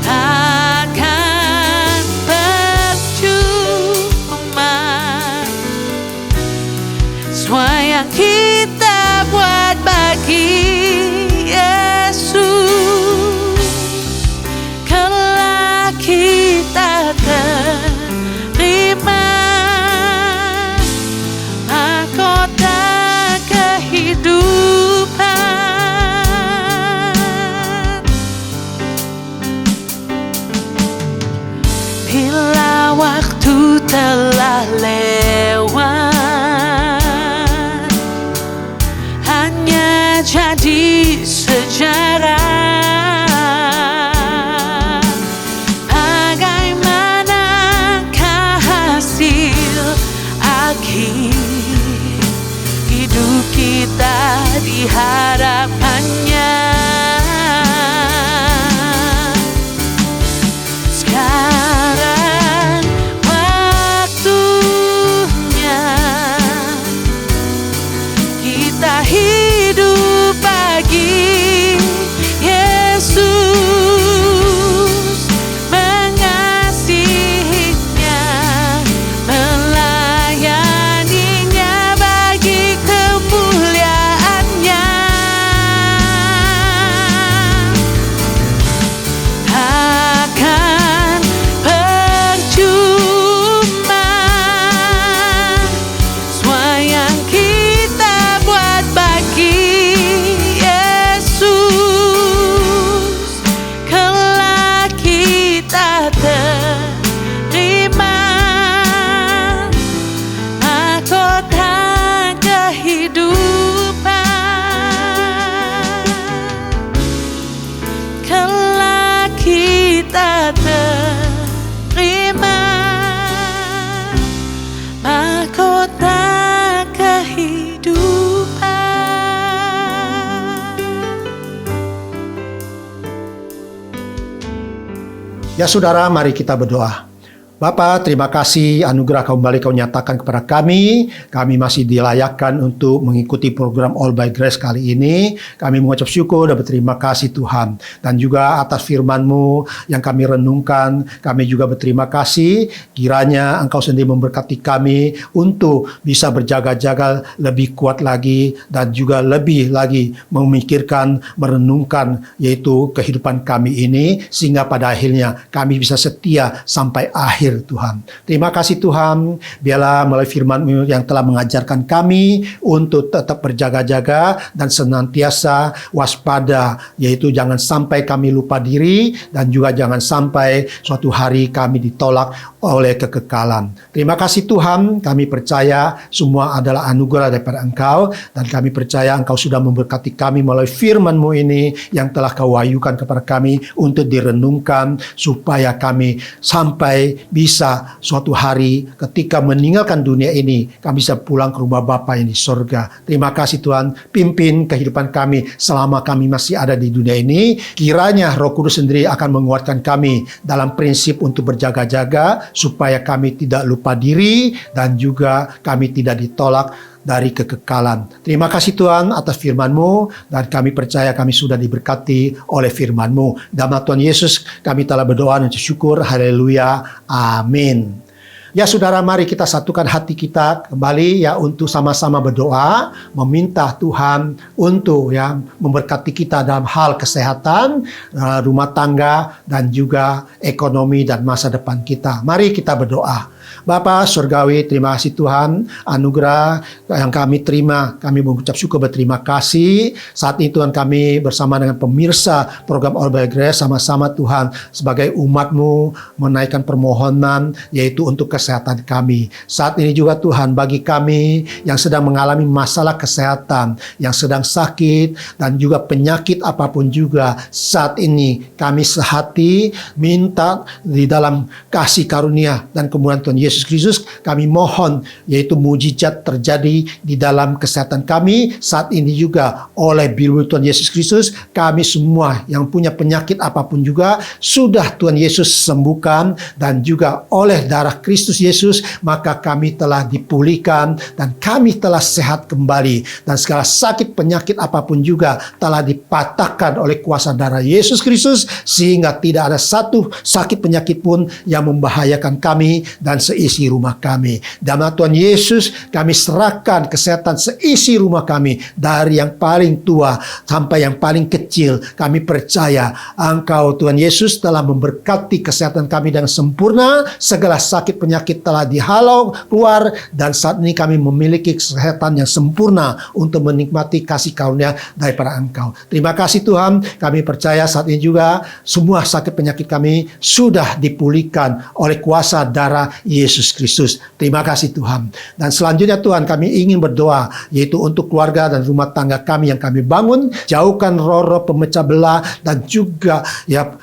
Takkan percuma semua yang kita buat bagi Yesus, kelak kita terima mahkota kehidupan. Bila waktu telah lewat, hanya jadi sejarah. Bagaimanakah hasil akhir hidup kita di hadapannya? Sekarang waktunya kita hidup bagi Yesus, mengasihinya, melayaninya bagi kemuliaannya. Takkan percuma semua yang kita buat bagi Yesus, kelak kita terima mahkota kehidupan. Kelak kita terima mahkota kehidupan. Ya saudara, mari kita berdoa. Bapa, terima kasih anugerah kembali Kau nyatakan kepada kami. Kami masih dilayakkan untuk mengikuti program All by Grace kali ini. Kami mengucap syukur dan berterima kasih Tuhan. Dan juga atas firman-Mu yang kami renungkan, kami juga berterima kasih. Kiranya Engkau sendiri memberkati kami untuk bisa berjaga-jaga lebih kuat lagi dan juga lebih lagi memikirkan, merenungkan yaitu kehidupan kami ini, sehingga pada akhirnya kami bisa setia sampai akhir Tuhan. Terima kasih Tuhan, biarlah melalui firman-Mu yang telah mengajarkan kami untuk tetap berjaga-jaga dan senantiasa waspada, yaitu jangan sampai kami lupa diri dan juga jangan sampai suatu hari kami ditolak oleh kekekalan. Terima kasih Tuhan, kami percaya semua adalah anugerah daripada Engkau dan kami percaya Engkau sudah memberkati kami melalui firman-Mu ini yang telah Kau wahyukan kepada kami untuk direnungkan supaya kami sampai bisa suatu hari ketika meninggalkan dunia ini, kami bisa pulang ke rumah Bapa yang di sorga. Terima kasih Tuhan, pimpin kehidupan kami selama kami masih ada di dunia ini. Kiranya Roh Kudus sendiri akan menguatkan kami dalam prinsip untuk berjaga-jaga, supaya kami tidak lupa diri dan juga kami tidak ditolak dari kekekalan. Terima kasih Tuhan atas firman-Mu dan kami percaya kami sudah diberkati oleh firman-Mu. Dalam nama Tuhan Yesus kami telah berdoa dan syukur. Haleluya. Amin. Ya saudara, mari kita satukan hati kita kembali ya untuk sama-sama berdoa, meminta Tuhan untuk ya memberkati kita dalam hal kesehatan, rumah tangga dan juga ekonomi dan masa depan kita. Mari kita berdoa. Bapa Surgawi, terima kasih Tuhan, anugerah yang kami terima, kami mengucap syukur berterima kasih. Saat ini Tuhan, kami bersama dengan pemirsa program All by Grace sama-sama Tuhan sebagai umat-Mu menaikkan permohonan yaitu untuk kesehatan kami. Saat ini juga Tuhan, bagi kami yang sedang mengalami masalah kesehatan, yang sedang sakit dan juga penyakit apapun juga, saat ini kami sehati minta di dalam kasih karunia dan kemuliaan Tuhan Yesus Kristus, kami mohon yaitu mujizat terjadi di dalam kesehatan kami saat ini juga oleh bilur Tuhan Yesus Kristus. Kami semua yang punya penyakit apapun juga sudah Tuhan Yesus sembuhkan, dan juga oleh darah Kristus Yesus maka kami telah dipulihkan dan kami telah sehat kembali, dan segala sakit penyakit apapun juga telah dipatahkan oleh kuasa darah Yesus Kristus, sehingga tidak ada satu sakit penyakit pun yang membahayakan kami dan seisi rumah kami. Dalam nama Tuhan Yesus kami serahkan kesehatan seisi rumah kami, dari yang paling tua sampai yang paling kecil. Kami percaya Engkau Tuhan Yesus telah memberkati kesehatan kami dengan sempurna. Segala sakit penyakit telah dihalau keluar, dan saat ini kami memiliki kesehatan yang sempurna untuk menikmati kasih karunia daripada Engkau. Terima kasih Tuhan, kami percaya saat ini juga semua sakit penyakit kami sudah dipulihkan oleh kuasa darah Yesus Kristus. Terima kasih Tuhan. Dan selanjutnya Tuhan, kami ingin berdoa yaitu untuk keluarga dan rumah tangga kami yang kami bangun. Jauhkan roh-roh pemecah belah dan juga ya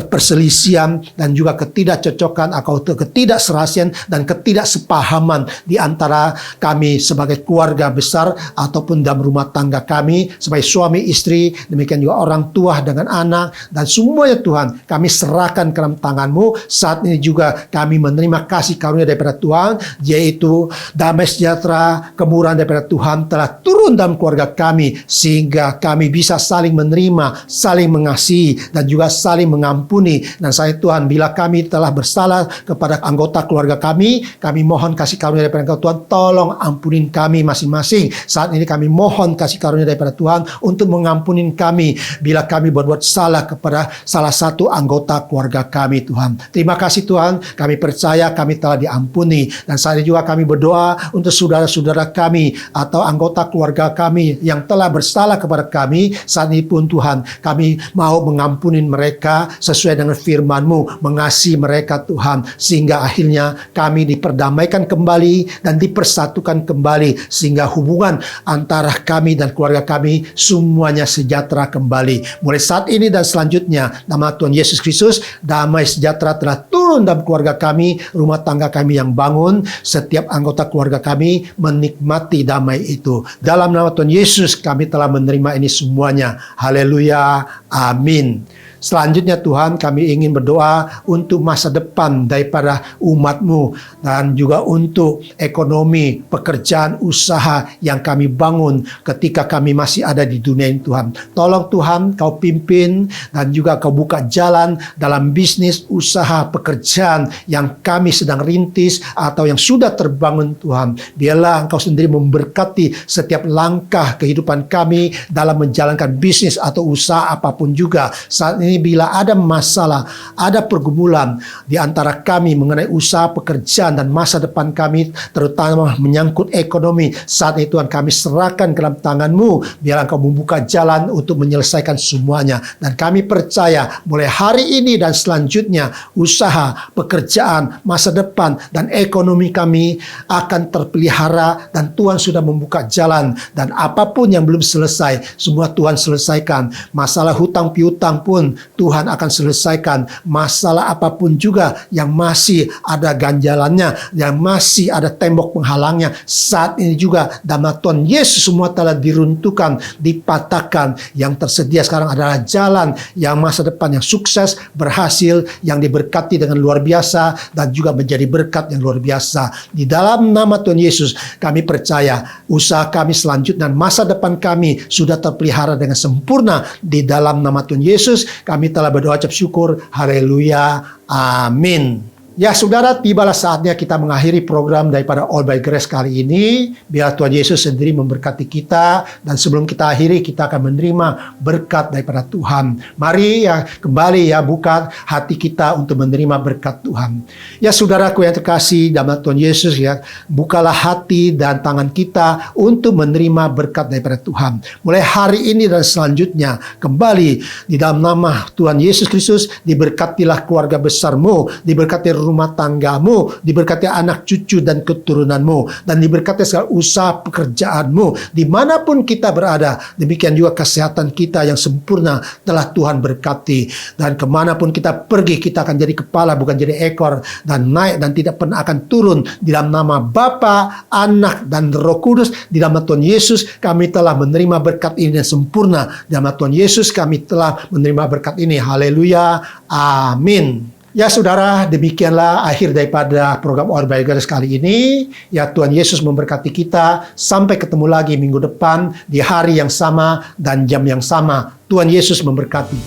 perselisihan dan juga ketidakcocokan atau ketidakserasian dan ketidaksepahaman di antara kami sebagai keluarga besar ataupun dalam rumah tangga kami sebagai suami istri, demikian juga orang tua dengan anak, dan semuanya Tuhan kami serahkan ke dalam tangan-Mu. Saat ini juga kami menerima kasih karunia daripada Tuhan, yaitu damai sejahtera, kemurahan daripada Tuhan telah turun dalam keluarga kami, sehingga kami bisa saling menerima, saling mengasihi, dan juga saling mengampuni. Dan saya Tuhan, bila kami telah bersalah kepada anggota keluarga kami mohon kasih karunia daripada Engkau Tuhan, tolong ampunin kami masing-masing. Saat ini kami mohon kasih karunia daripada Tuhan untuk mengampunin kami bila kami berbuat salah kepada salah satu anggota keluarga kami Tuhan. Terima kasih Tuhan, kami percaya kami telah diampuni. Dan saat ini juga kami berdoa untuk saudara-saudara kami atau anggota keluarga kami yang telah bersalah kepada kami. Saat ini pun Tuhan, kami mau mengampuni mereka sesuai dengan firman-Mu, mengasihi mereka Tuhan, sehingga akhirnya kami diperdamaikan kembali dan dipersatukan kembali, sehingga hubungan antara kami dan keluarga kami semuanya sejahtera kembali. Mulai saat ini dan selanjutnya, nama Tuhan Yesus Kristus, damai sejahtera telah turun dalam keluarga kami, rumah tangga kami yang bangun, setiap anggota keluarga kami menikmati damai itu. Dalam nama Tuhan Yesus kami telah menerima ini semuanya. Haleluya. Amin. Selanjutnya Tuhan, kami ingin berdoa untuk masa depan daripada umat-Mu dan juga untuk ekonomi, pekerjaan, usaha yang kami bangun ketika kami masih ada di dunia ini Tuhan. Tolong Tuhan, Kau pimpin dan juga Kau buka jalan dalam bisnis, usaha, pekerjaan yang kami sedang rintis atau yang sudah terbangun Tuhan. Biarlah Engkau sendiri memberkati setiap langkah kehidupan kami dalam menjalankan bisnis atau usaha apapun juga. Saat ini bila ada masalah, ada pergumulan di antara kami mengenai usaha, pekerjaan, dan masa depan kami, terutama menyangkut ekonomi, saat itu Tuhan kami serahkan ke dalam tangan-Mu. Biar Engkau membuka jalan untuk menyelesaikan semuanya. Dan kami percaya mulai hari ini dan selanjutnya, usaha, pekerjaan, masa depan, dan ekonomi kami akan terpelihara dan Tuhan sudah membuka jalan. Dan apapun yang belum selesai, semua Tuhan selesaikan. Masalah hutang piutang pun Tuhan akan selesaikan. Masalah apapun juga yang masih ada ganjalannya, yang masih ada tembok penghalangnya, saat ini juga nama Tuhan Yesus semua telah diruntuhkan, dipatahkan. Yang tersedia sekarang adalah jalan yang masa depan yang sukses, berhasil, yang diberkati dengan luar biasa, dan juga menjadi berkat yang luar biasa. Di dalam nama Tuhan Yesus kami percaya usaha kami selanjutnya dan masa depan kami sudah terpelihara dengan sempurna. Di dalam nama Tuhan Yesus kami telah berdoa ucap syukur. Haleluya. Amin. Ya saudara, tibalah saatnya kita mengakhiri program daripada All by Grace kali ini. Biar Tuhan Yesus sendiri memberkati kita. Dan sebelum kita akhiri, kita akan menerima berkat daripada Tuhan. Mari ya kembali ya buka hati kita untuk menerima berkat Tuhan. Ya saudaraku yang terkasih dalam Tuhan Yesus ya, bukalah hati dan tangan kita untuk menerima berkat daripada Tuhan. Mulai hari ini dan selanjutnya, kembali di dalam nama Tuhan Yesus Kristus, diberkatilah keluarga besarmu, diberkati rumah tanggamu, diberkati anak cucu dan keturunanmu, dan diberkati segala usaha pekerjaanmu, dimanapun kita berada. Demikian juga kesehatan kita yang sempurna telah Tuhan berkati, dan kemanapun kita pergi, kita akan jadi kepala bukan jadi ekor, dan naik dan tidak pernah akan turun. Di dalam nama Bapa, Anak, dan Roh Kudus, di dalam Tuhan Yesus kami telah menerima berkat ini yang sempurna. Di dalam Tuhan Yesus kami telah menerima berkat ini. Haleluya. Amin. Ya saudara, demikianlah akhir daripada program All by Grace kali ini. Ya Tuhan Yesus memberkati kita. Sampai ketemu lagi minggu depan di hari yang sama dan jam yang sama. Tuhan Yesus memberkati.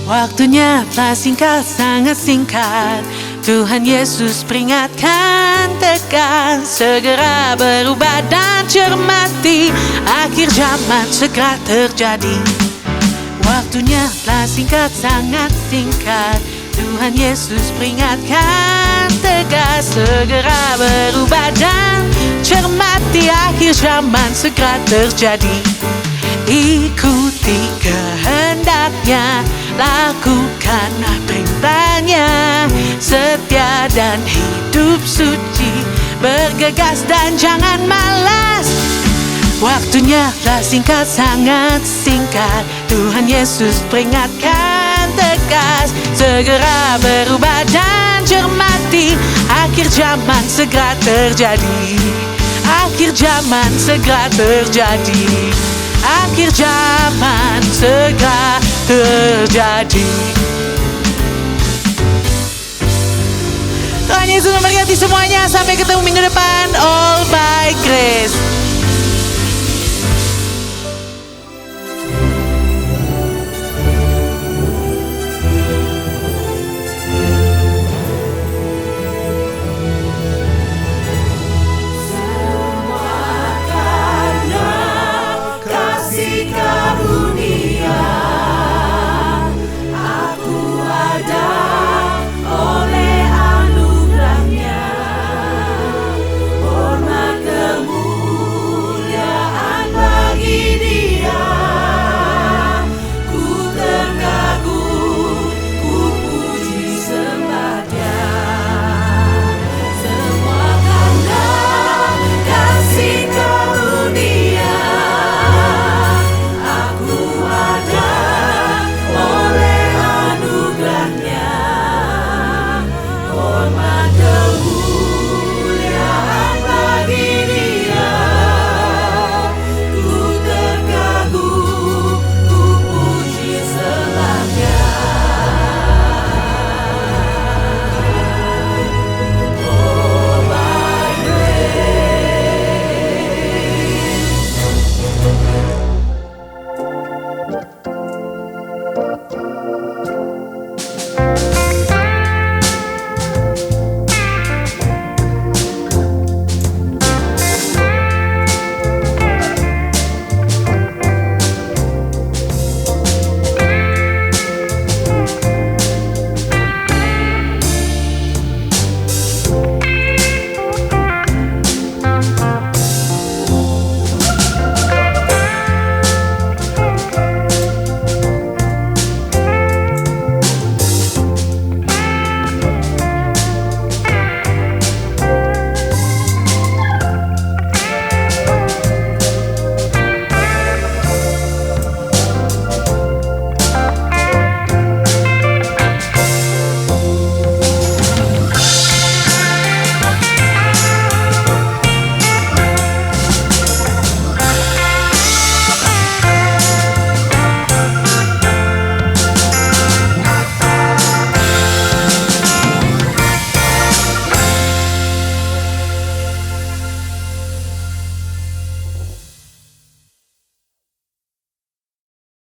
Waktunya telah singkat, sangat singkat. Tuhan Yesus peringatkan, tekan, segera berubah dan cermati. Akhir zaman segera terjadi. Waktunya telah singkat, sangat singkat. Tuhan Yesus peringatkan, tegas, segera berubah dan cermati. Akhir zaman segera terjadi. Ikuti kehendaknya, lakukanlah perintahnya, setia dan hidup suci, bergegas dan jangan malas. Waktunya telah singkat, sangat singkat. Tuhan Yesus peringatkan, tegas, segera berubah dan cermati. Akhir zaman segera terjadi. Akhir zaman segera terjadi. Akhir zaman segera terjadi. Tuhan Yesus memberkati semuanya. Sampai ketemu minggu depan. All by Grace.